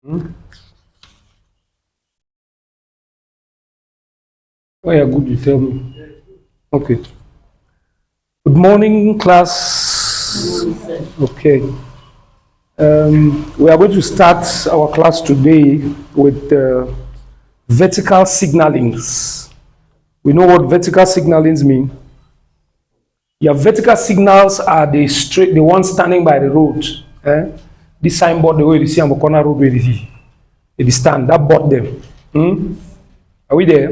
Hmm? Oh, yeah, good, you tell me. Okay. Good morning, class. Okay. We are going to start our class today with vertical signalings. We know what vertical signalings mean. Yeah, vertical signals are the ones standing by the road. Eh? This signboard, the way you see on the corner road, where they stand, that board them. Hmm? Are we there?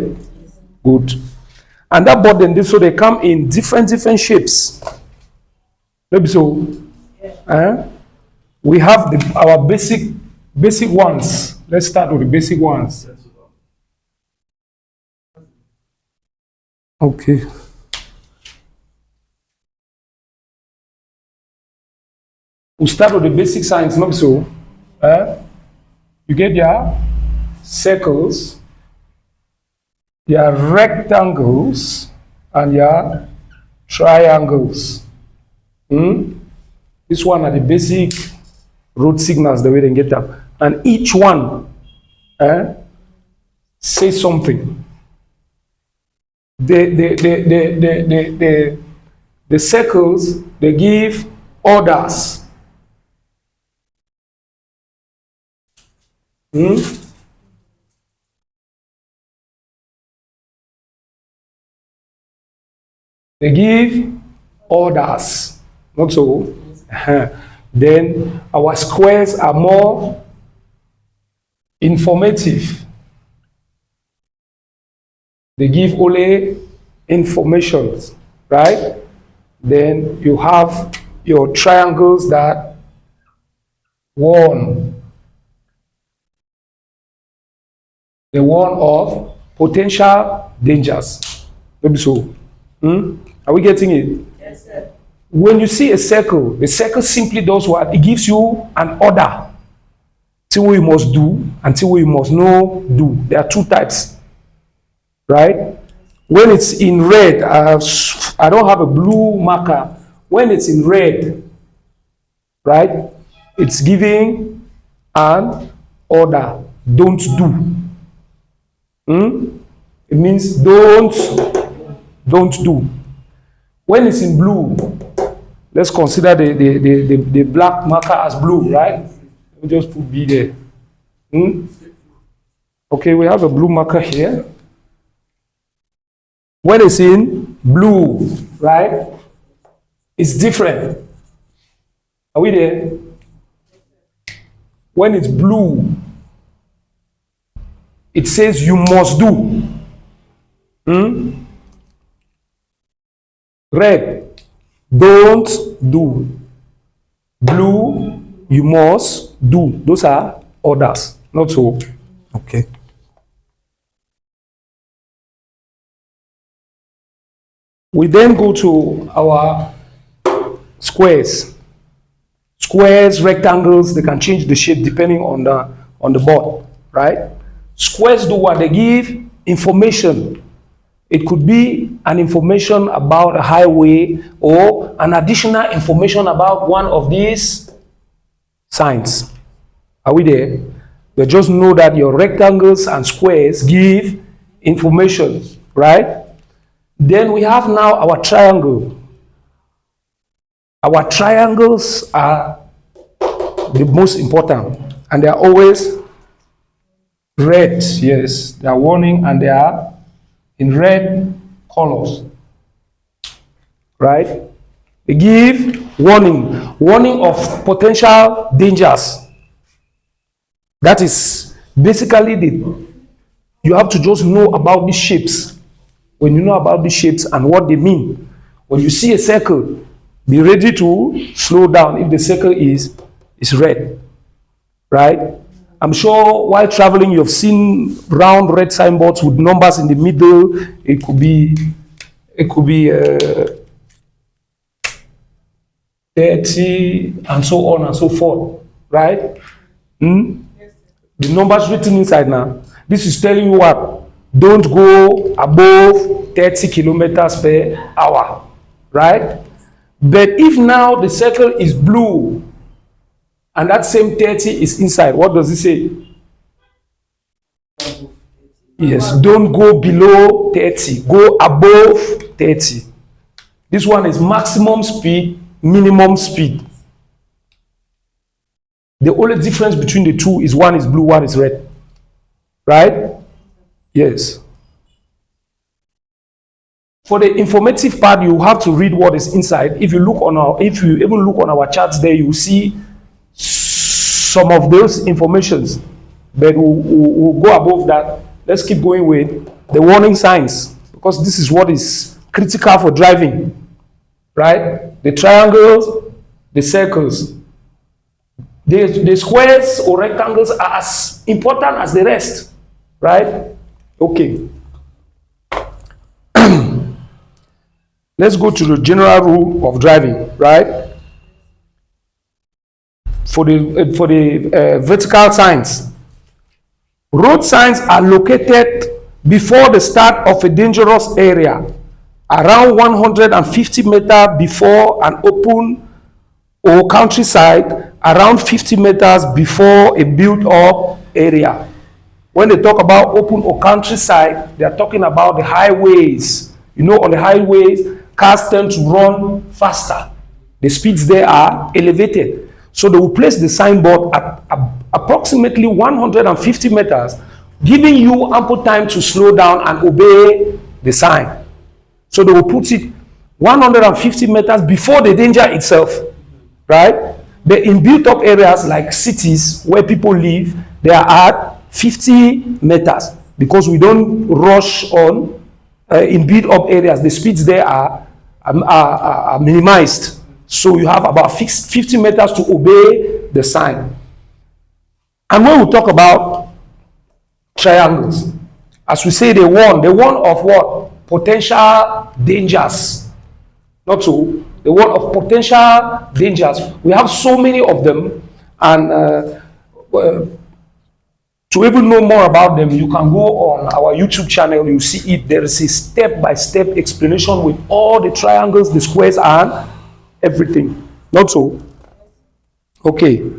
Good. And that board them, so they come in different shapes. Maybe so. Eh? We have our basic ones. Let's start with the basic ones. Okay. We'll start with the basic signs, maybe so. You get your circles, your rectangles, and your triangles. This one are the basic road signals, the way they get up. And each one says something. The circles, they give orders. They give orders. Not so. Then our squares are more informative. They give only information, right? Then you have your triangles that warn. The warn of potential dangers. Maybe so. Are we getting it? Yes, sir. When you see a circle, the circle simply does what? It gives you an order. Till what you must do and till what you must not do. There are two types. Right? When it's in red, I don't have a blue marker. When it's in red, right, it's giving an order. Don't do. It means don't do. When it's in blue, let's consider the black marker as blue, right? Let me just put B there. Okay, we have a blue marker here. When it's in blue, right, it's different. Are we there? When it's blue, it says you must do. Red, don't do. Blue, you must do. Those are orders, not so. Okay. We then go to our squares. Squares, rectangles, they can change the shape depending on the board, right? Squares do what? They give information. It could be an information about a highway or an additional information about one of these signs. Are we there? You just know that your rectangles and squares give information, right? Then we have now our triangle. Our triangles are the most important, and they are always red. Yes, they are warning, and they are in red colors, right? They give warning of potential dangers. That is basically you have to just know about these shapes. When you know about these shapes and what they mean, when you see a circle, be ready to slow down if the circle is red, right? I'm sure while traveling, you've seen round red signboards with numbers in the middle. It could be 30 and so on and so forth, right? The numbers written inside now. This is telling you what? Don't go above 30 kilometers per hour, right? But if now the circle is blue and that same 30 is inside. What does it say? Yes, don't go below 30, go above 30. This one is maximum speed, minimum speed. The only difference between the two is one is blue, one is red. Right? Yes. For the informative part, you have to read what is inside. If you even look on our charts there, you see some of those informations. But we'll go above that. Let's keep going with the warning signs, because this is what is critical for driving. Right? The triangles, the circles. The squares or rectangles are as important as the rest. Right? Okay. Let's go to the general rule of driving, right? For the vertical signs. Road signs are located before the start of a dangerous area, around 150 meters before an open or countryside, around 50 meters before a built-up area. When they talk about open or countryside, they are talking about the highways. You know, on the highways, cars tend to run faster. The speeds there are elevated. So they will place the signboard at approximately 150 meters, giving you ample time to slow down and obey the sign. So they will put it 150 meters before the danger itself, right? But in built-up areas like cities where people live, they are at 50 meters because we don't rush on. In built-up areas, the speeds there are minimized. So you have about 50 meters to obey the sign. And when we talk about triangles, as we say, they warn of what? Potential dangers. Not so. They warn of potential dangers. We have so many of them, and to even know more about them, you can go on our YouTube channel. You see it. There is a step-by-step explanation with all the triangles, the squares, and everything. Not so. Okay.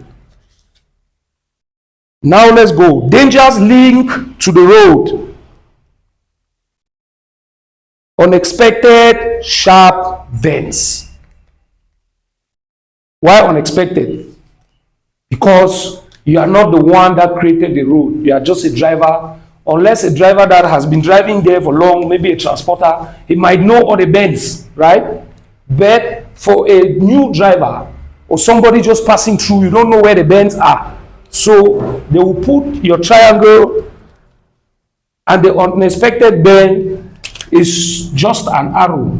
Now let's go. Dangers link to the road. Unexpected sharp bends. Why unexpected? Because you are not the one that created the road. You are just a driver. Unless a driver that has been driving there for long, maybe a transporter, he might know all the bends, right? But for a new driver or somebody just passing through, you don't know where the bends are. So they will put your triangle, and the unexpected bend is just an arrow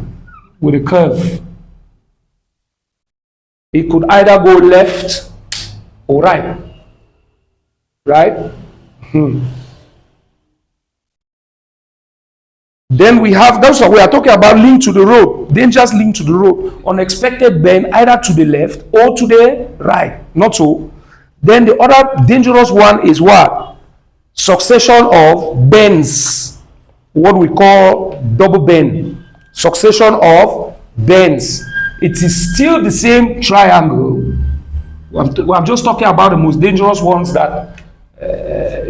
with a curve. It could either go left or right. Right? Then we have, that's what we are talking about, link to the road. Dangers link to the road. Unexpected bend either to the left or to the right. Not so. Then the other dangerous one is what? Succession of bends. What we call double bend. Succession of bends. It is still the same triangle. I'm just talking about the most dangerous ones that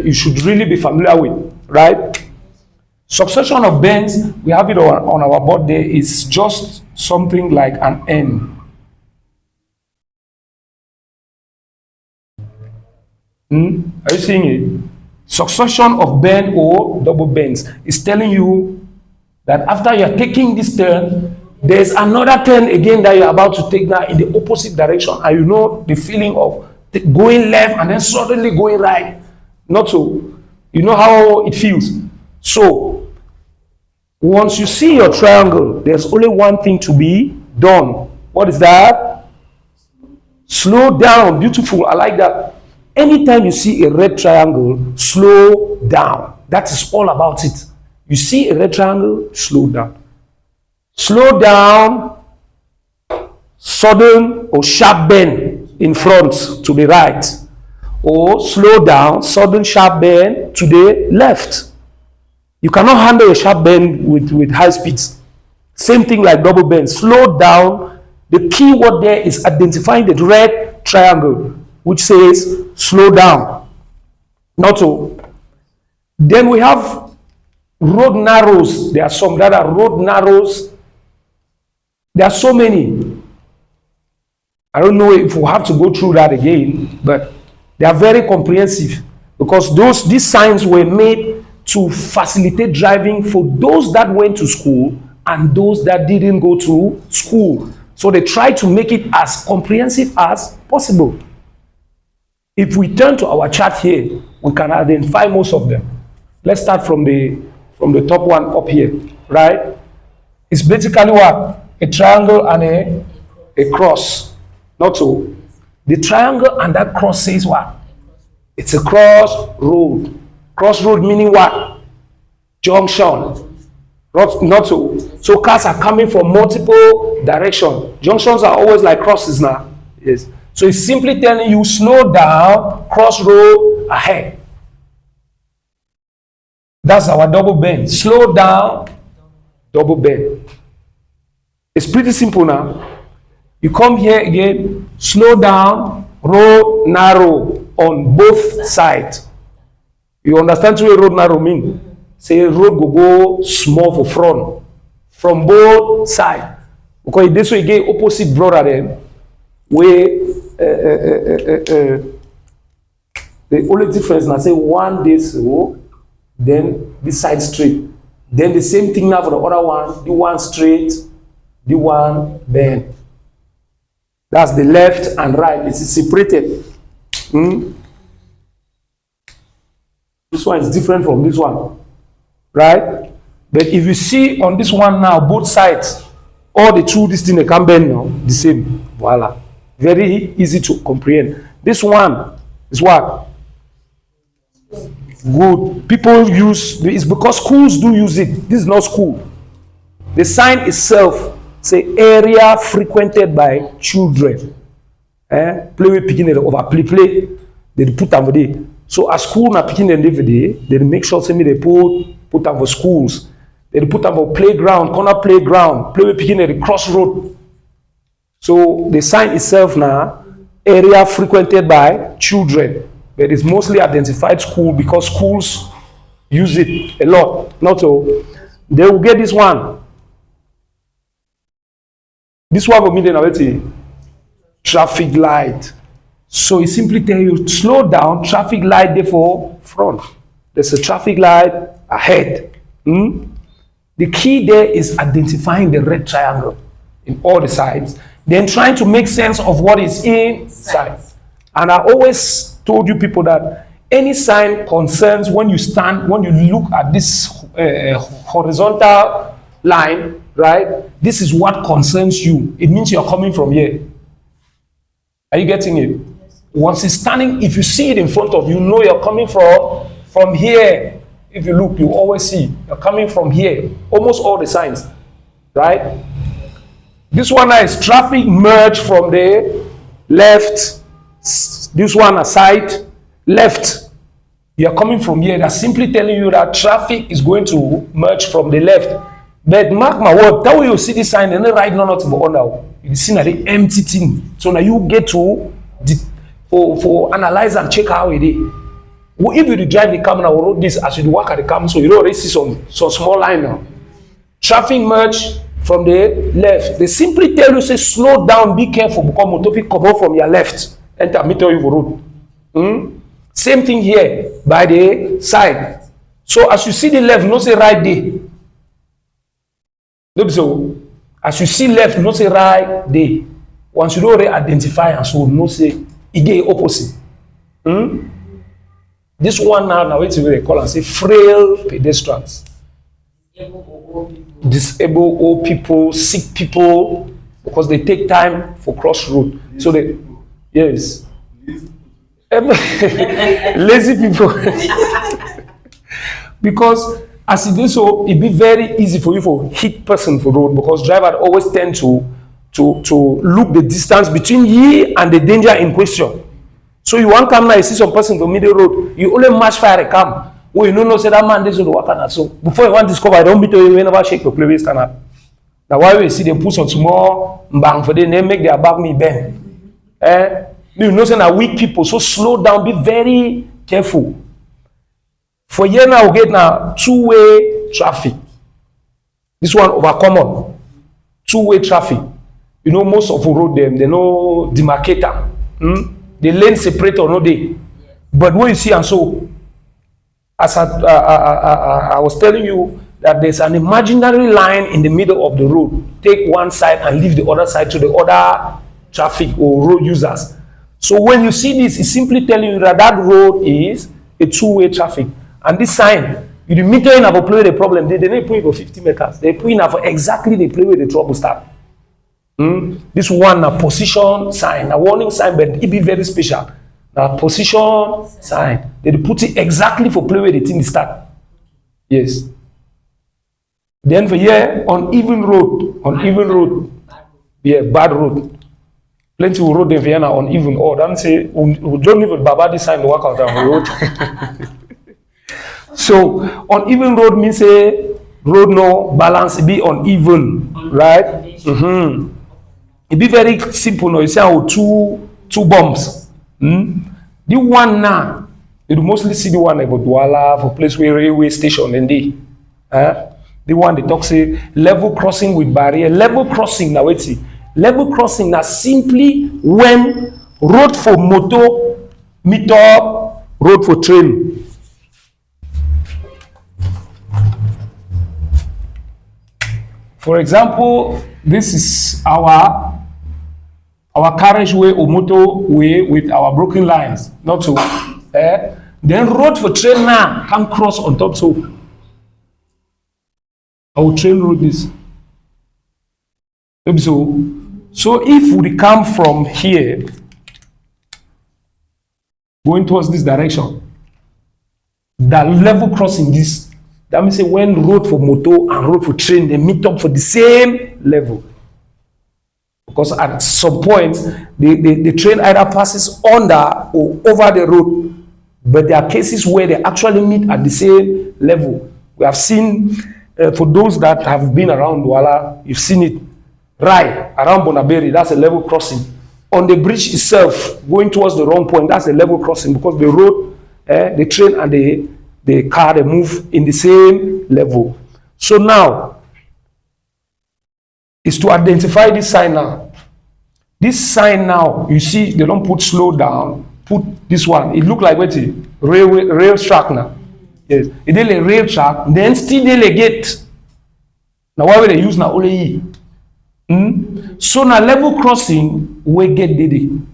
you should really be familiar with, right? Succession of bends, we have it on our board there, is just something like an N. Are you seeing it? Succession of bend or double bends is telling you that after you are taking this turn, there's another turn again that you're about to take now in the opposite direction, and you know the feeling of going left and then suddenly going right. Not so. You know how it feels. So once you see your triangle, there's only one thing to be done. What is that? Slow down. Beautiful. I like that. Anytime you see a red triangle, slow down. That is all about it. You see a red triangle, slow down. Slow down, sudden or sharp bend in front to the right, or slow down, sudden sharp bend to the left. You cannot handle a sharp bend with high speeds. Same thing like double bend. Slow down. The key word there is identifying the red triangle. which says slow down. Not so. Then we have road narrows. There are some that are road narrows. There are so many. I don't know if we have to go through that again, but they are very comprehensive because these signs were made to facilitate driving for those that went to school and those that didn't go to school. So they try to make it as comprehensive as possible. If we turn to our chart here, we can identify most of them. Let's start from the top one up here, right? It's basically what? A triangle and a cross. Not so. The triangle and that cross says what? It's a crossroad. Crossroad meaning what? Junction. Not so. So cars are coming from multiple directions. Junctions are always like crosses now. Yes. So it's simply telling you slow down, crossroad ahead. That's our double bend. Slow down, double bend. It's pretty simple now. You come here again, slow down, road narrow on both sides. You understand what road narrow mean? Say road go small for front. From both sides. Because this way get opposite brother then. Where the only difference now say one this row, then this side straight. Then the same thing now for the other one, the one straight, the one bend. That's the left and right. It's separated. This one is different from this one. Right? But if you see on this one now, both sides, all the two, this thing they can bend now, the same. Voila. Very easy to comprehend. This one is what? Good. People use, it's because schools do use it. This is not school. The sign itself say area frequented by children. Play with picking over play. They put them there. So at school na picking them every day. They make sure say me they put them for schools. They put them for playground, corner playground, play with picking at the crossroad. So the sign itself now area frequented by children. But it's mostly identified school because schools use it a lot. Not so. They will get this one. This one for me then already traffic light. So it simply tell you slow down, traffic light therefore front. There's a traffic light ahead. The key there is identifying the red triangle in all the sides, then trying to make sense of what is inside. And I always told you people that any sign concerns when you look at this horizontal line, right? This is what concerns you. It means you're coming from here. Are you getting it? Yes. Once it's standing, if you see it in front of you, know you're coming from here. If you look, you always see you're coming from here. Almost all the signs, right? This one is traffic merge from the left. This one aside, left. You're coming from here. That's simply telling you that traffic is going to merge from the left. But mark my word, that way you see this sign and then right now to go now. You see now the empty thing. So now you get to for analyze and check how it is. If you drive the camera or road this as you walk at the camera, so you don't already see some small line now. Traffic merge from the left. They simply tell you say slow down, be careful because motor come out from your left. Enter me tell you for road. Same thing here by the side. So as you see the left, no say right there. So as you see left, no say right there. Once you already identify and so no say it get opposite. This one now wait till they call and say frail pedestrians. Disabled old people, sick people, because they take time for crossroad. So they yes. Lazy people. Because as it is so, it be very easy for you for hit person for road because driver always tend to look the distance between ye and the danger in question. So you want come now, you see some person for middle road, you only match fire come. Well, you know say that man this will work on so before you want to discover, don't be to you never shake your play stand up. Now why we see them put some small bang for them, they make their back me bend. You know, saying that weak people, so slow down, be very careful. For here now, we get now two-way traffic. This one over common. Two-way traffic. You know, most of the road them, they know demarcator. The lane separator, no day. But what you see, and so, as I was telling you, that there's an imaginary line in the middle of the road. Take one side and leave the other side to the other traffic or road users. So when you see this, it's simply telling you that that road is a two-way traffic. And this sign, you meter in a play the problem. They don't put it for 50 meters. They put in for exactly the play where the trouble start. This one a position sign, a warning sign, but it be very special. Now position sign. They put it exactly for play where the thing start. Yes. Then for here, uneven road, yeah, bad road. Plenty of road in Vienna uneven. Oh, that means say we don't even baba this sign to work out on the road. So uneven road means say road no balance, it be uneven, right? It be very simple. No, you see how two bumps. The one now, you mostly see the one about Douala for place where railway station and the one they talk say level crossing with barrier. Level crossing now wait see. Level crossing now simply when road for motor meet up road for train. For example, this is our carriageway or motorway with our broken lines. Not so. Then road for train now can cross on top so. Our train road is. So if we come from here, going towards this direction, the level crossing this, that means when road for motor and road for train, they meet up for the same level. Because at some point, the train either passes under or over the road, but there are cases where they actually meet at the same level. We have seen, for those that have been around Douala, you've seen it. Right, around Bonaberi, that's a level crossing. On the bridge itself, going towards the wrong point, that's a level crossing because the road, the train and the car, they move in the same level. So now, is to identify this sign now. This sign now, you see, they don't put slow down, put this one. It look like what it rail track now. Yes, it is a rail track, then still they gate. Now why will they use now only E? So now level crossing, we get did.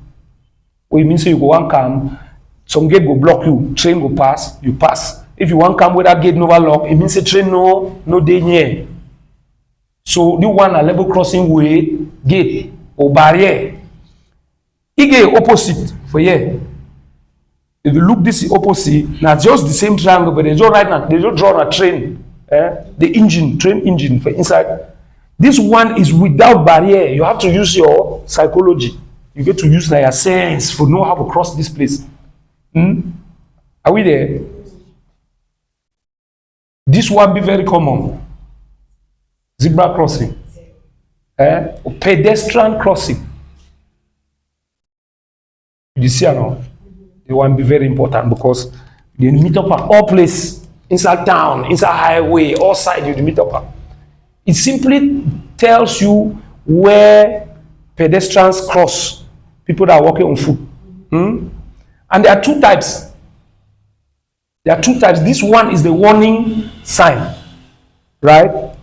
We mean so you go one come, some gate go block you, train go pass, you pass. If you want come with that gate no lock, it means a train no day near. So the one a level crossing way gate or barrier. It get opposite for here. If you look this opposite, now just the same triangle, but they just right now they just draw a train, the engine, train engine for inside. This one is without barrier. You have to use your psychology. You get to use your sense for know how to cross this place. Are we there? This one be very common. Zebra crossing. Or pedestrian crossing. You see now? They want to be very important because they meet up at all places. Inside town, inside highway, all sides you meet up at. It simply tells you where pedestrians cross, people that are walking on foot. And there are two types. This one is the warning sign, right?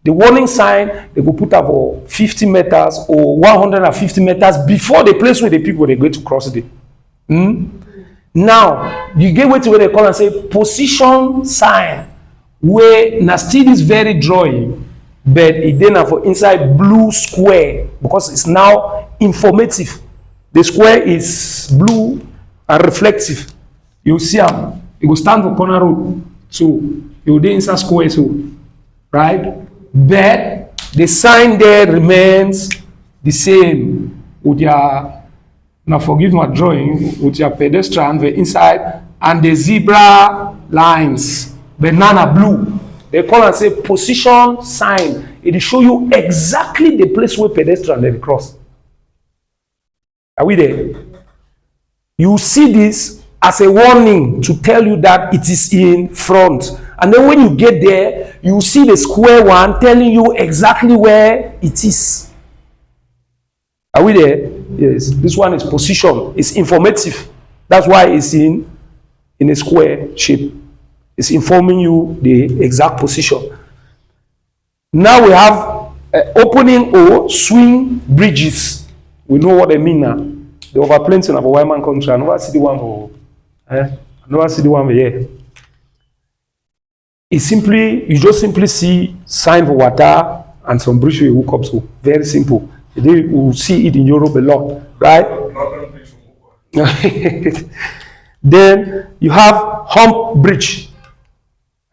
The warning sign, they will put up for 50 meters or 150 meters before the place where the people they go to cross it. Now, you get where they call and say position sign, where now still is very drawing. But it then for inside blue square because it's now informative. The square is blue and reflective. You see them. It will stand for corner road. So it will be inside square. So right. But the sign there remains the same with your now forgive my drawing with your pedestrian the inside and the zebra lines. Banana blue. They call and say position sign. It will show you exactly the place where pedestrian they cross. Are we there? You see this as a warning to tell you that it is in front. And then when you get there, you see the square one telling you exactly where it is. Are we there? Yes. This one is position. It's informative. That's why it's in a square shape. It's informing you the exact position. Now we have opening or swing bridges. We know what they mean now. The overplanting of a white man country. I never see the one for. I never see the one for here. It's simply, you just simply see sign for water and some bridge will hook up. So very simple. We will see it in Europe a lot, right? Then you have hump bridge.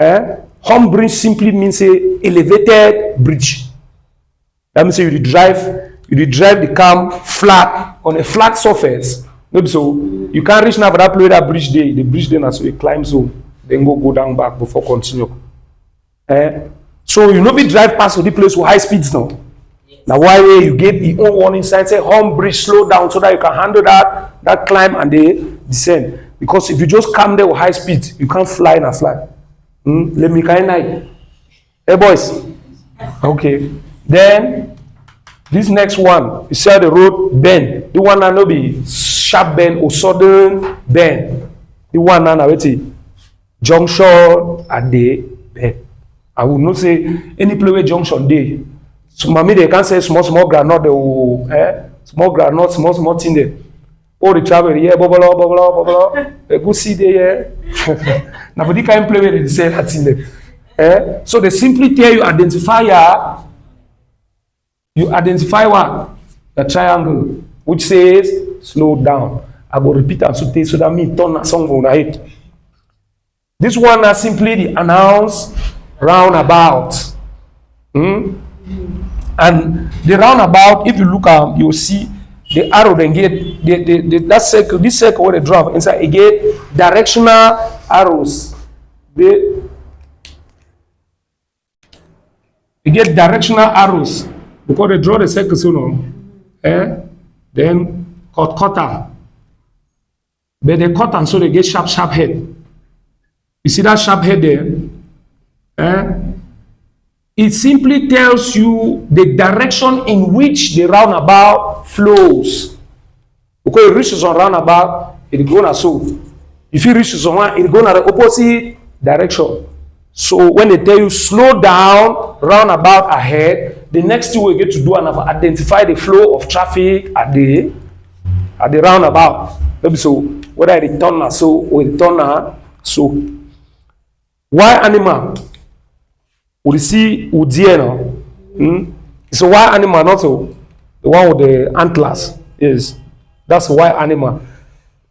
Hump bridge simply means a elevated bridge. That means you drive the car flat on a flat surface. Maybe so you can't reach now for that place that bridge there. The bridge then so you climb so then go down back before continue. So you know we drive past the place with high speeds now. Now why you get the own warning sign say hump bridge slow down so that you can handle that climb and the descent. Because if you just come there with high speed, you can't fly and fly. Let me kind of. Hey boys. Okay. Then this next one, you see the road bend. The one that no be sharp bend or sudden bend. The one that wait junction at the bend. I will not say any place where junction day. So mommy they can say small granite small granite small thing there. All the travel here bubble. Go see there. Nobody can play with it. Say that in there. So they simply tell you identifier. You identify what? The triangle, which says slow down. I will repeat and so that means turn a song on it. This one is simply the announce roundabout. And the roundabout, if you look at, you will see the arrow then get that circle, this circle where they draw inside it get directional arrows. They get directional arrows. Because they draw the circle so long, then cut them. But they cut them so they get sharp head. You see that sharp head there? It simply tells you the direction in which the roundabout flows. Because it reaches on roundabout, it goes so. If it reaches on one, it goes in the opposite direction. So when they tell you slow down, roundabout ahead, the next thing we get to do is identify the flow of traffic at the roundabout. Maybe so whether it turn so or it turn so. Wild animal? We see deer now. It's a wild animal, not so the one with the antlers. Yes, that's a wild animal.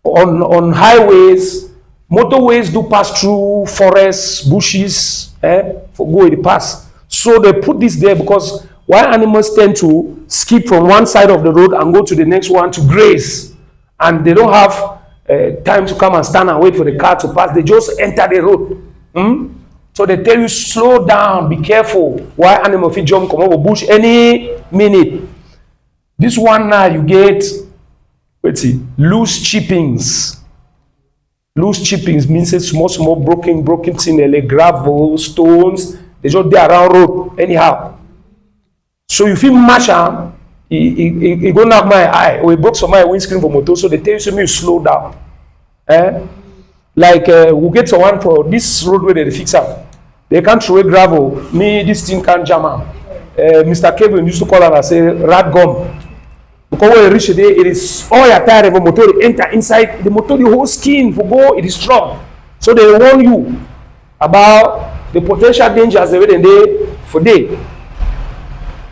On highways, motorways do pass through forests, bushes, for go in the pass. So they put this there because wild animals tend to skip from one side of the road and go to the next one to graze. And they don't have time to come and stand and wait for the car to pass. They just enter the road. So they tell you, slow down, be careful. Wild animal fit jump, come over bush any minute. This one now you get, loose chippings. Loose chippings means a small broken thing, like gravel, stones. They just there around road anyhow. So if you mash am, it go knock my eye or it broke some my windscreen for motor. So they tell you slow down. Like we get someone for this road where they fix up. They can't throw gravel. Me, this thing can't jam am. Mr. Kevin used to call and say rat gum. Because when you reach there, it is all your tire of a motor enter inside the motor, the whole skin for go, it is strong. So they warn you about the potential dangers they were there for day.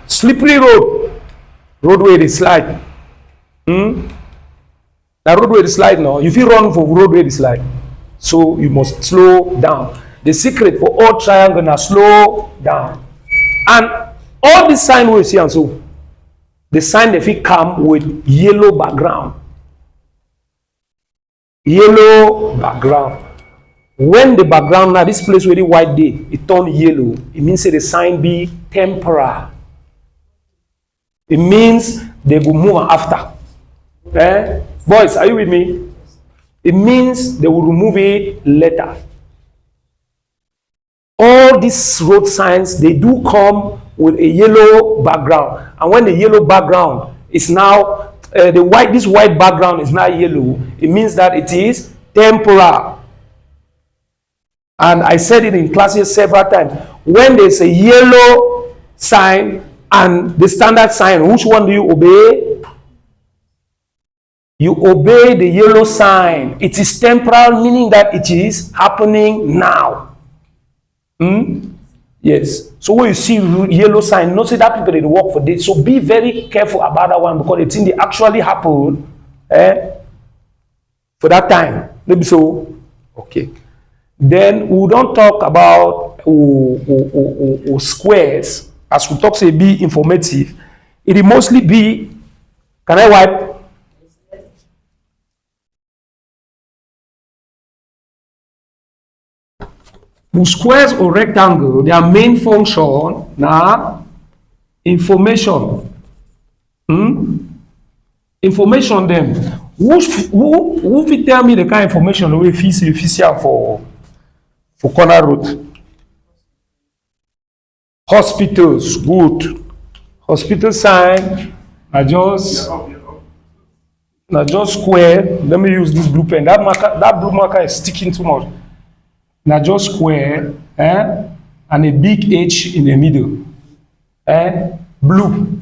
Slippery roadway they slide. The roadway they slide now. If you run for roadway they slide, so you must slow down. The secret for all triangle now slow down. And all the sign we see and so. The sign if it come with yellow background. Yellow background. When the background now, this place where the white day, it turn yellow. It means the sign be temporal. It means they will move after. Boys, are you with me? It means they will remove a letter. All these road signs, they do come with a yellow background. And when the yellow background is now, this white background is now yellow, it means that it is temporal. And I said it in classes several times. When there's a yellow sign and the standard sign, which one do you obey? You obey the yellow sign. It is temporal, meaning that it is happening now. Yes. So when you see yellow sign, not say that people they work for this. So be very careful about that one, because the thing they actually happen for that time. Maybe so. Okay. Then we don't talk about squares. As we talk, say be informative. It will mostly be. Can I wipe? Squares or rectangle, their main function now information. Information them. Who will tell me the kind of information we official for corner road? Hospitals, good. Hospital sign, I just square. Let me use this blue pen. That blue marker is sticking too much. Now just square, and a big H in the middle. Blue.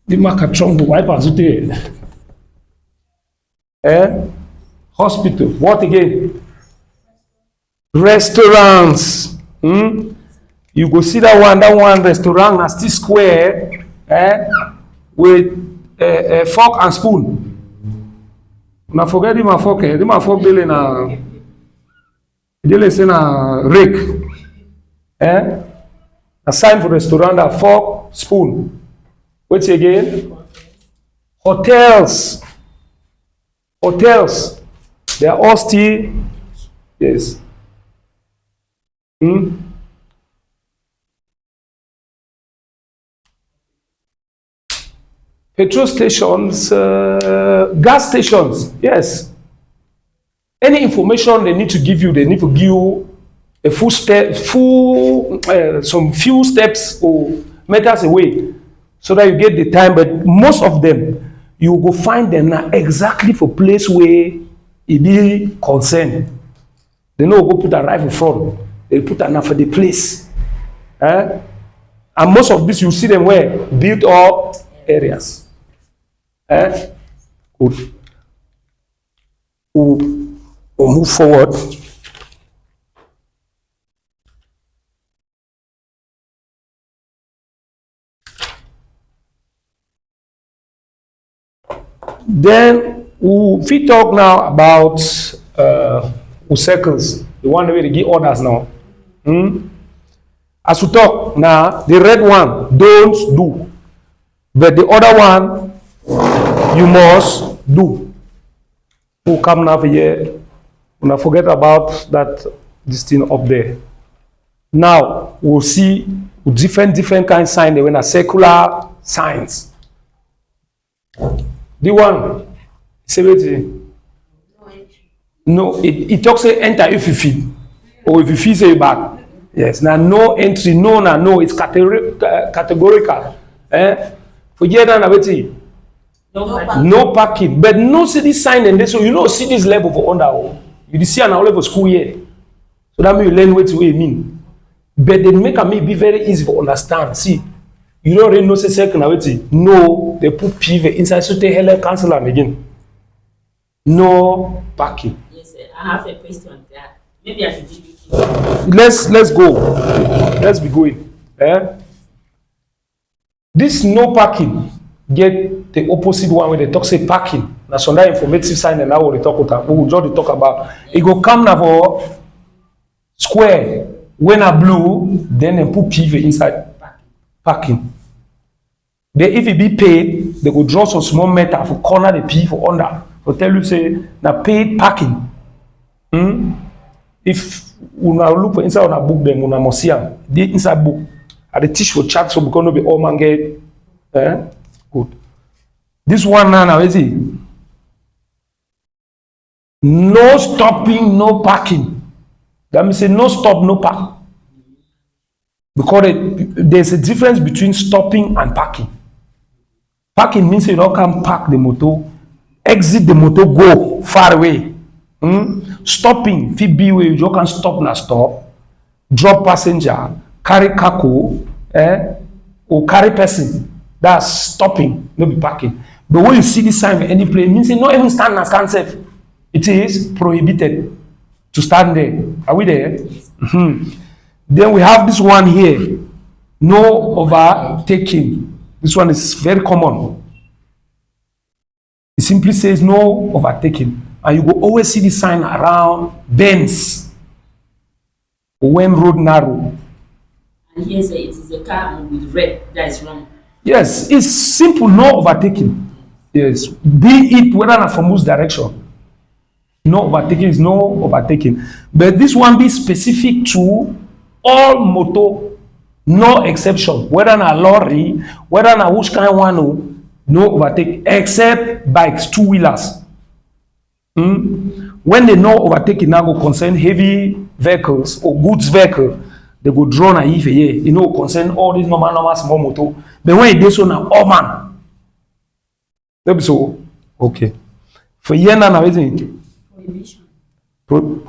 The marker strong wipe as it. Hospital. What again? Restaurants. You go see that one restaurant na still square, with fork and spoon. Na forget my fork. My fork dele na say na rake. A sign for restaurant that fork, spoon. What's again? Hotels. Hotels. They are all still, yes. Petrol stations, gas stations, yes. Any information they need to give you, they need to give you a some few steps or meters away, so that you get the time. But most of them, you go find them now exactly for place where it be concerned. They know go put a rifle front. They put enough for the place. And most of this, you see them where built up areas. Good. We'll move forward. Then we talk now about circles, the one where they give orders now. As we talk now, the red one, don't do. But the other one, you must do. Who come now here, when I forget about this thing up there. Now, we'll see different kind of signs. They were circular signs. The one, say no, it talks say enter if you feel, or if you feel say back. Yes, now no entry, no, it's categorical. Forget that, no parking. But no see this sign and this, so you know see this level for under. You see an level school here, so that means you learn what it mean. But they make me be very easy to understand. See. You don't really know say second away. No, they put PV inside, so they hell cancel them again. No parking. Yes, sir. I have a question there. Maybe I should give you. Let's go. Let's be going. This no parking get the opposite one where they talk say parking. That's on that informative sign and now we talk about. We will just talk about. It go come now for square. When a blue, then they put PV inside. Parking. Then if it be paid, they will draw some small metal for corner the P for under. For tell you say now paid parking. If you now look for inside on a book, then you must see them. The inside book. And the teach for chat so because no be all man get Good. This one now, is it? No stopping, no parking. That means say no stop, no park. Because there's a difference between stopping and parking. Parking means you don't come park the motor, exit the motor, go far away. Stopping, fit be where you just can stop na stop, drop passenger, carry cargo, or carry person. That's stopping, no be parking. But when you see this sign for any place, it means you not even stand and stand safe. It is prohibited to stand there. Are we there? Then we have this one here. No overtaking. This one is very common. It simply says no overtaking. And you will always see this sign around bends when road narrow. And here say it is a car with red. That is wrong. Yes, it's simple, no overtaking. Yes, be it whether not from which direction. No overtaking is no overtaking. But this one be specific to all motor, no exception. Whether na lorry, whether na which kind one, no overtake, except bikes, two-wheelers. When they no overtaking now go concern heavy vehicles or goods vehicle, they go draw na if you know concern all these normal small motor. But when they so now all man, they be so okay. For here now everything. Prohibition.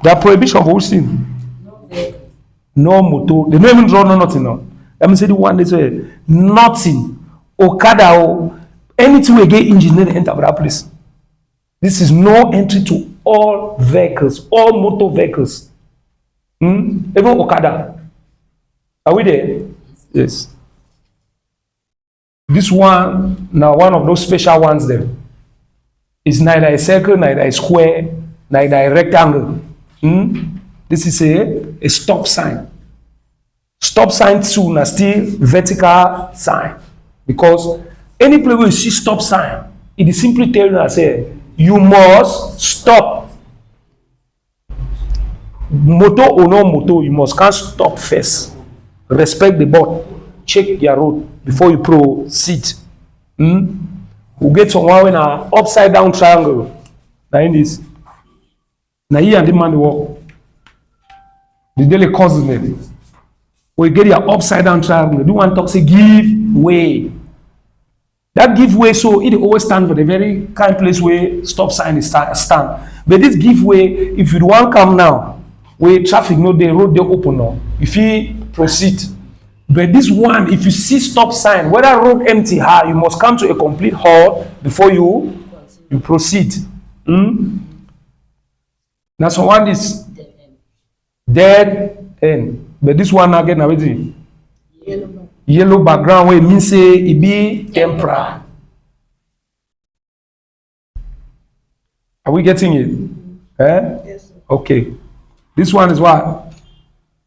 That prohibition for which thing? No vehicle. No motor. They don't even draw no nothing now. Let me say the one they say nothing. Okada or anything we get engine they enter that place. This is no entry to all vehicles, all motor vehicles. Even Okada. Are we there? Yes. This one, now one of those special ones there. It's neither a circle, neither a square, neither a rectangle. This is a stop sign. Stop sign too, na still vertical sign. Because any place where you see stop sign, it is simply telling us, say, you must stop. Motor or no motor, you must can't stop first. Respect the board. Check your road before you proceed. We get someone in an upside down triangle. Now in this. Now here and the man walk. The daily causes me. We get your upside down triangle. Do one talk say give way. That give way, so it always stand for the very kind place where stop sign is stand. But this give way, if you want come now, where traffic no the road they open now, if you proceed. But this one, if you see stop sign, whether road empty high, you must come to a complete halt before you proceed. That's one is dead end. But this one again, now wait. Yellow background where it means say it be temporal. Are we getting it? Yes, sir. Okay. This one is what?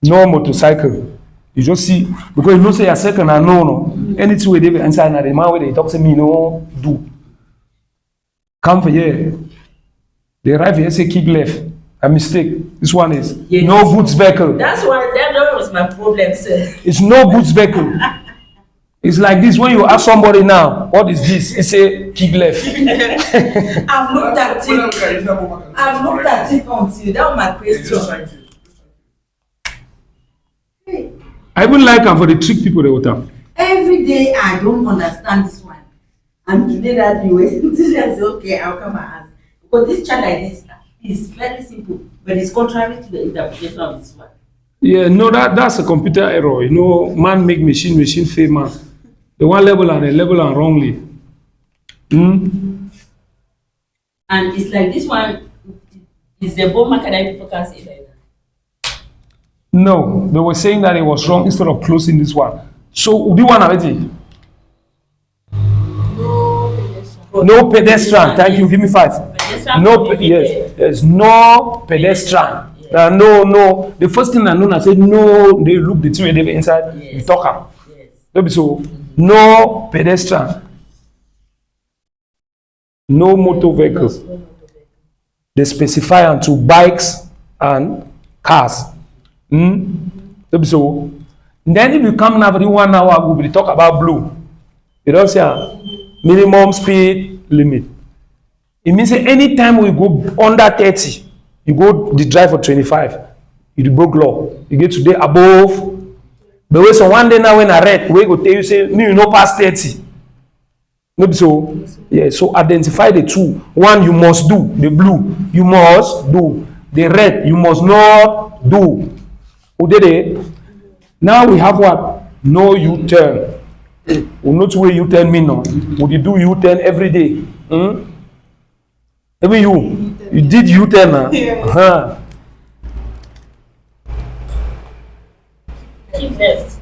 No motorcycle. You just see, because you know say a second and no. Anything where they inside na the man where they talk to me no do. Come for here. They arrive here say keep left. A mistake. This one is no goods vehicle. That's why that was my problem, sir. It's no goods vehicle. It's like this when you ask somebody now, what is this? It's a keep left. I've looked at it. I've looked at it until that was my question. I even like them for the trick people they will tell. Every day I don't understand this one. And today that you were teaching, I said, okay, I'll come and ask. Because this chart like this is very simple, but it's contrary to the interpretation of this one. Yeah, no, that's a computer error. You know, man make machine, machine fail man. The one level and they level and wrongly. And it's like this one is the bomb marker that people can say like that. No, they were saying that it was wrong instead of closing this one. So, do you want already? No pedestrian. Thank you. Give me 5. Pedestrian No, prohibited. yes, there's no pedestrian. Yes. No. The first thing I know, I said no. They look the two they inside. Yes. You talk am. Yes. Don't be so. No pedestrian. No motor vehicles. They specify unto bikes and cars. Don't be so. Then if you come now for the 1 hour, we will talk about blue. You don't say minimum speed limit. It means that anytime we go under 30, you go the drive for 25, you broke law. You get today above. But when so one day now when I read, we go tell you say me you no pass 30. Maybe so. Yeah, so identify the two. One you must do, the blue, you must do. The red, you must not do. Udede. Now we have what? No U-turn. We know where U-turn mean now. Would you do U-turn every day? Even you did U-turn now. Uh-huh. Keep left.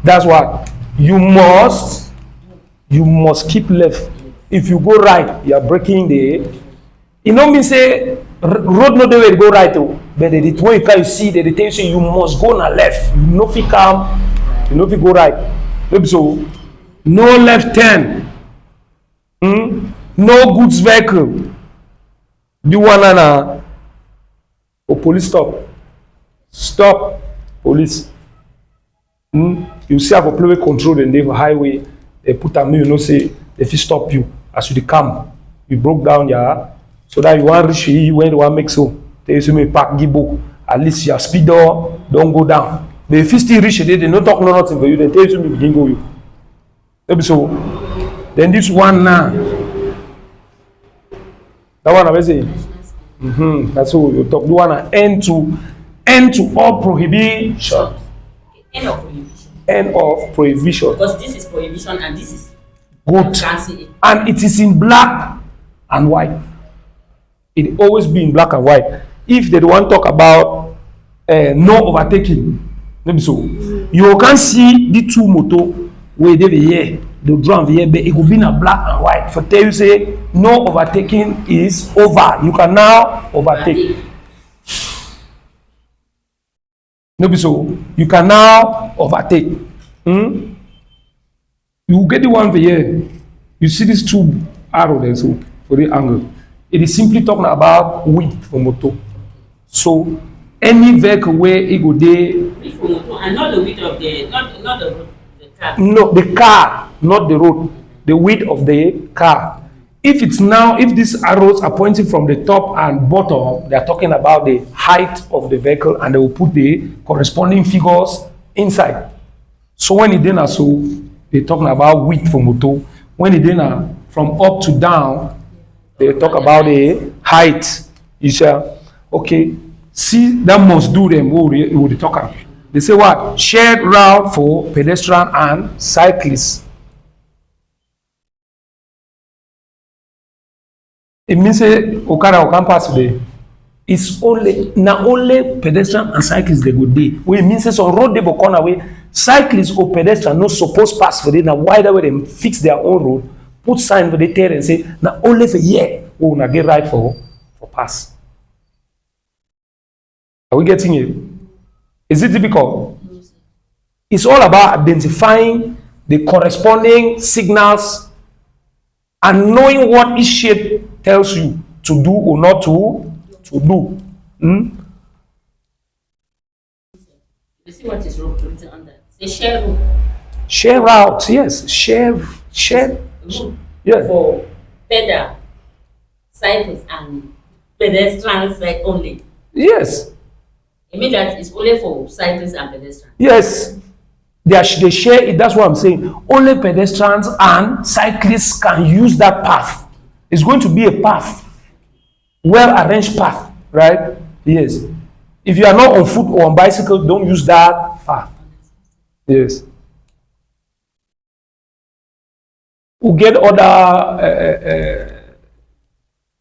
That's what you must keep left. If you go right, you are breaking the. You know me say road no dey way to go right oh, but the when you can see the tell you you must go na left. You no fit come, you no fit go right. Maybe so. No left turn. No goods vehicle. Do one na police stop. Stop police. You see how for play control the neighbor highway. They put am you know say they fit stop you as you dey come. You broke down your so that you want reach when you want make so. Tell you say me park gibo. At least your speed door don't go down. But if you still reach it, they no talk no nothing for you. They tell you say me begin go you. Maybe so. Then this one now. That one I say. That's all you talk. The one end to all prohibition. End of prohibition. End of prohibition. Because this is prohibition and this is Good. And it is in black and white. It always be in black and white. If they want to talk about no overtaking, maybe so. You can see the two motor where they be here, the drum here, but it will be in a black and white. For tell you say no overtaking is over. You can now overtake. Maybe so. You can now overtake. You get the one for here. You see these two arrows there, so for the angle. It is simply talking about width for motor. So any vehicle where it go there. Width for motor and not the width of the not the road, the car. No, the car, not the road. The width of the car. If it's now, if these arrows are pointing from the top and bottom, they are talking about the height of the vehicle and they will put the corresponding figures inside. So when it then so they're talking about width for motor. When it then from up to down, they talk about the height. You say, okay, see that must do them. We will talk about. They say what? Shared route for pedestrian and cyclists. It means say Okada can pass today. It's only now only pedestrian and cyclists they go there. It means say some road they go corner way. Cyclists or pedestrian no supposed pass for it. Now why that way they fix their own road, put sign for the tell and say now only for here we now get right for pass. Are we getting it? Is it difficult? It's all about identifying the corresponding signals and knowing what each shape tells you to do or not to do. You see what is written on that? Say share route. Share routes, yes. Share. Route Yeah. for pedal, cyclists and pedestrians like only. Yes. It means that it's only for cyclists and pedestrians. Yes. They share it. That's what I'm saying. Only pedestrians and cyclists can use that path. It's going to be a path. Well-arranged path, right? Yes. If you are not on foot or on bicycle, don't use that path. Yes. We get other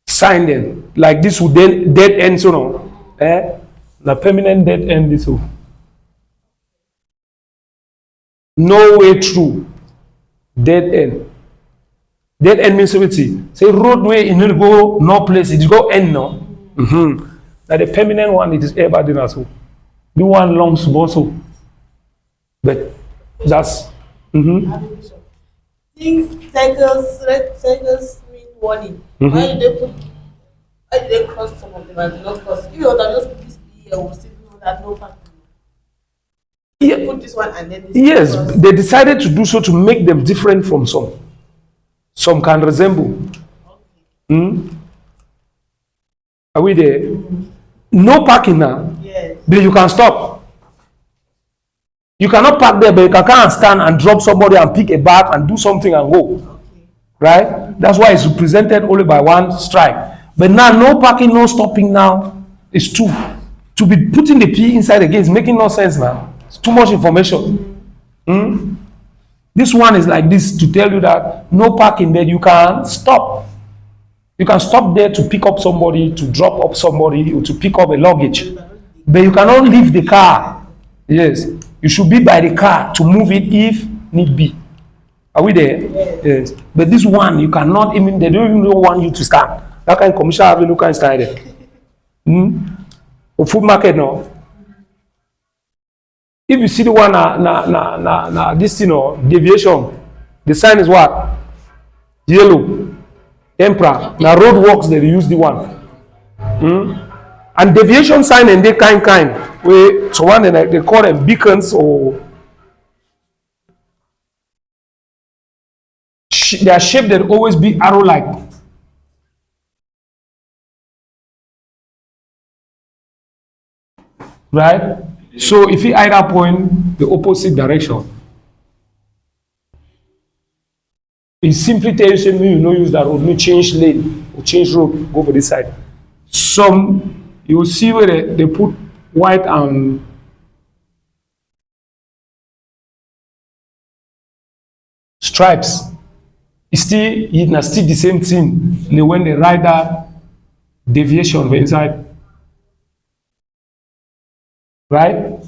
sign then, like this would then dead end, so no. The permanent dead end this one. No way through. Dead end. Dead end means everything. Say roadway in no go no place, it go end no. Now the permanent one it is ever done as well. The one long so. But that's Things cycles mean warning. Why did they cross some of them and do not cross? If you would have just put this here, we still know that no parking. Yeah. Put this one and then this. Yes, because- they decided to do so to make them different from some. Some can resemble. Are we there? No parking now. Yes. Then you can stop. You cannot park there, but you can come and stand and drop somebody and pick a bag and do something and go. Okay. Right? That's why it's represented only by one stripe. But now, no parking, no stopping now. It's two. To be putting the P inside again is making no sense now. It's too much information. This one is like this to tell you that no parking, but you can stop. You can stop there to pick up somebody, to drop up somebody, or to pick up a luggage. But you cannot leave the car. Yes. You should be by the car to move it if need be. Are we there? Yes. But this one, you cannot even, they don't even want you to stand. That kind of commercial avenue can stand there. Or food market now. If you see the one, this, deviation, the sign is what? Yellow. Emperor. Now road works, they use the one. And deviation sign and they kind. Where so one they call them beacons or their shape that always be arrow-like. Right? So if you either point the opposite direction, it simply tells you you no use that road, you change lane or change road, go for this side. Some you will see where they put white and stripes. It's still the same thing when they write that deviation inside. Right?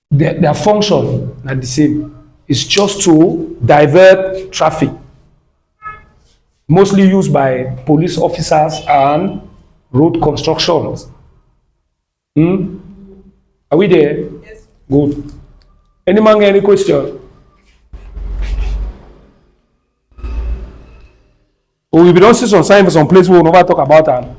Their function are the same. It's just to divert traffic. Mostly used by police officers and road constructions. Are we there? Yes. Good. Any man any question? Or we don't see some sign for some place we will never talk about that.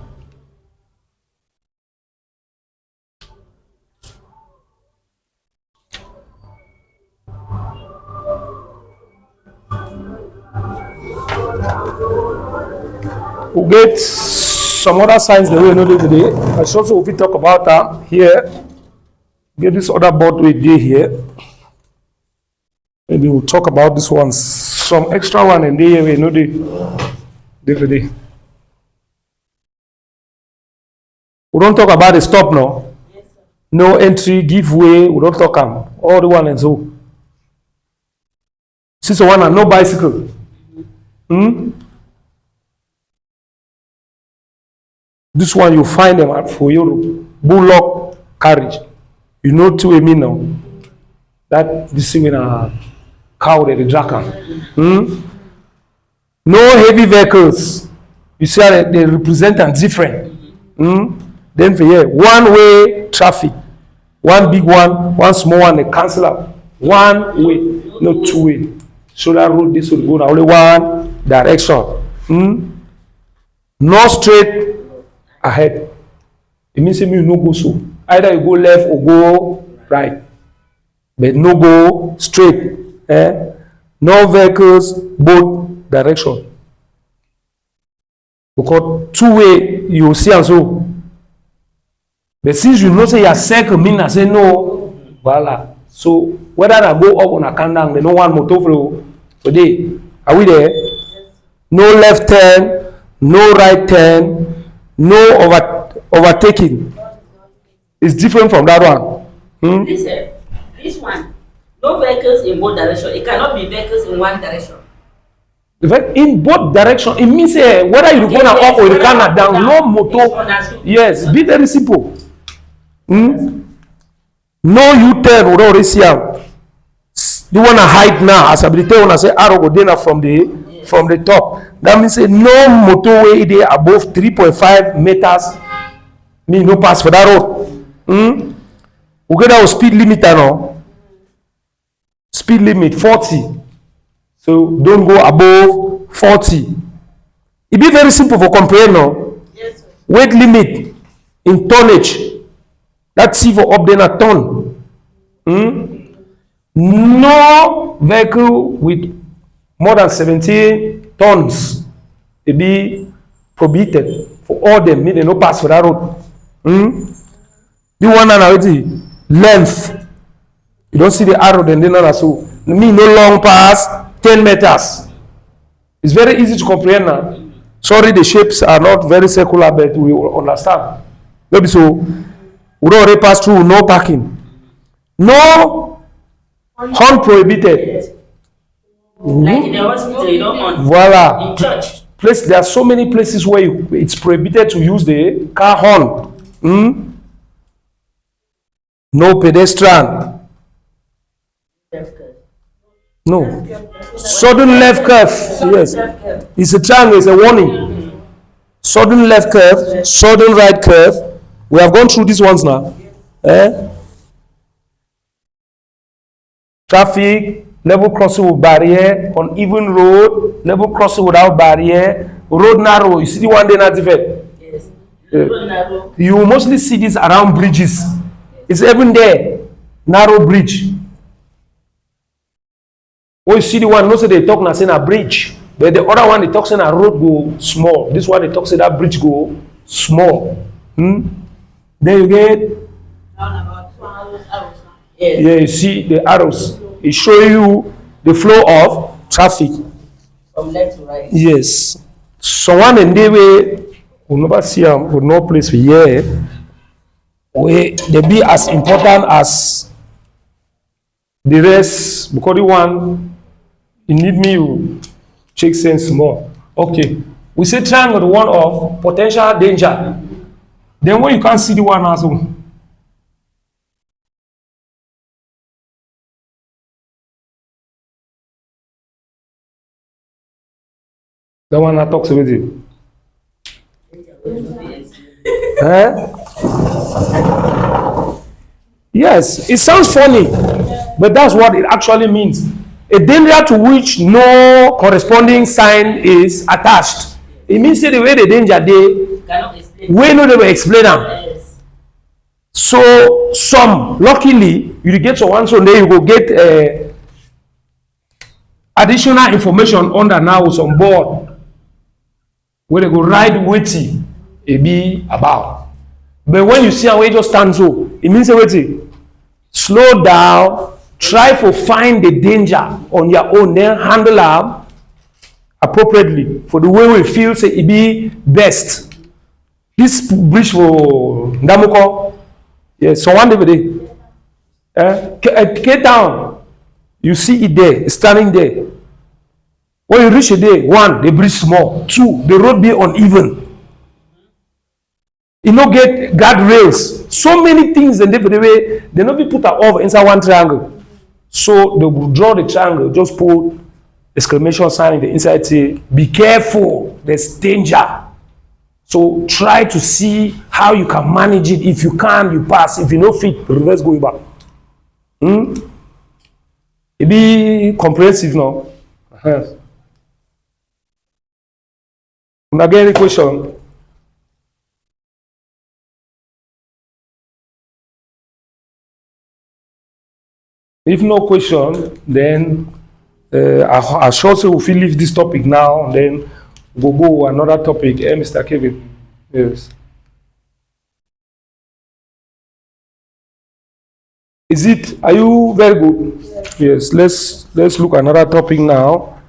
We'll get some other signs that we know today. I also will talk about that here. Get this other board we did here. Maybe we'll talk about this one. Some extra one and there we know the today. We don't talk about the stop now. Yes, sir. No entry, give way, we don't talk them. All the one and so. Sister one and no bicycle. This one you find them at for Europe. Bullock carriage. You know to me now. That this thing in a cow that the dragon. No heavy vehicles. You see how they represent and different. Then for here, one way traffic. One big one small one, they cancel out. One way, no two way. So that road this will go now only one direction. No straight ahead. It means you no go so. Either you go left or go right. But no go straight. No vehicles, both direction. Because two way you see and so. But since you know say your circle mean I say no, voila. So whether I go up on a countdown, they no one motor for today. Are we there? No left turn, no right turn, no overtaking. It's different from that one. This one, no vehicles in both directions. It cannot be vehicles in one direction. In both directions, it means whether you go up or you can down, no motor. Yes, be very simple. No U-turn would already see out. You want to hide now, as I be tell when I say arrow go dinner from the top. That means no motorway there above 3.5 meters. Me no pass for that road. We get our speed limiter now. Speed limit 40. So don't go above 40. It be very simple for comprehend now. Yes, sir. Weight limit in tonnage. That's see for up there a ton. No vehicle with more than 17 tons will be prohibited for all them. Make they no pass for that road. The one and already length. You don't see the arrow, then they know that. So me no long pass 10 meters. It's very easy to comprehend now. Sorry, the shapes are not very circular, but we will understand. Maybe so. We don't already pass through, no parking. No horn prohibited. Like in the hospital, you don't want. Voila. In church. There are so many places where it's prohibited to use the car horn. No pedestrian. No. Sudden left curve. Yes. It's a triangle, it's a warning. Sudden left curve, sudden right curve. We have gone through these ones now. Traffic, level crossing with barrier, uneven road, level crossing without barrier, road narrow. You see the one day not different. Yes. Road narrow. You mostly see this around bridges. It's even there, narrow bridge. When you see the one, most of they talk now saying a bridge, but the other one they talk saying a road go small. This one they talk saying that bridge go small. Then you get Yes. yeah, you see the arrows. It show you the flow of traffic. From left to right. Yes. Someone in the way will never see them with no place for here. They be as important as the rest because the one you need me to check sense more. Okay. We say triangle the one of potential danger. Then when you can't see the one as well. The one that talks with you. Yes, it sounds funny, but that's what it actually means. A danger to which no corresponding sign is attached. It means the way the danger they Cannot explain. we know they will explain them. Yes. So some luckily you get to one so then you go get additional information under now some board where they go write wetin e be about. But when you see how we just stand so, it means wetin slow down, try to find the danger on your own, then handle am appropriately for the way we feel say e be best. This bridge for Ndamuko, yes, so one day Cape Town, you see it there, standing there. When you reach a day, one, the bridge small. Two, the road be uneven. You no get guardrails. So many things and the way they not be put all inside one triangle. So they will draw the triangle, just put exclamation sign in the inside, say, be careful, there's danger. So try to see how you can manage it. If you can, you pass. If you no fit, reverse go back. It be comprehensive now. Again, any question? If no question, then I sure say we will leave this topic now, and then we'll go another topic. Mr. Kevin. Yes. Are you very good? Yes. Let's look another topic now.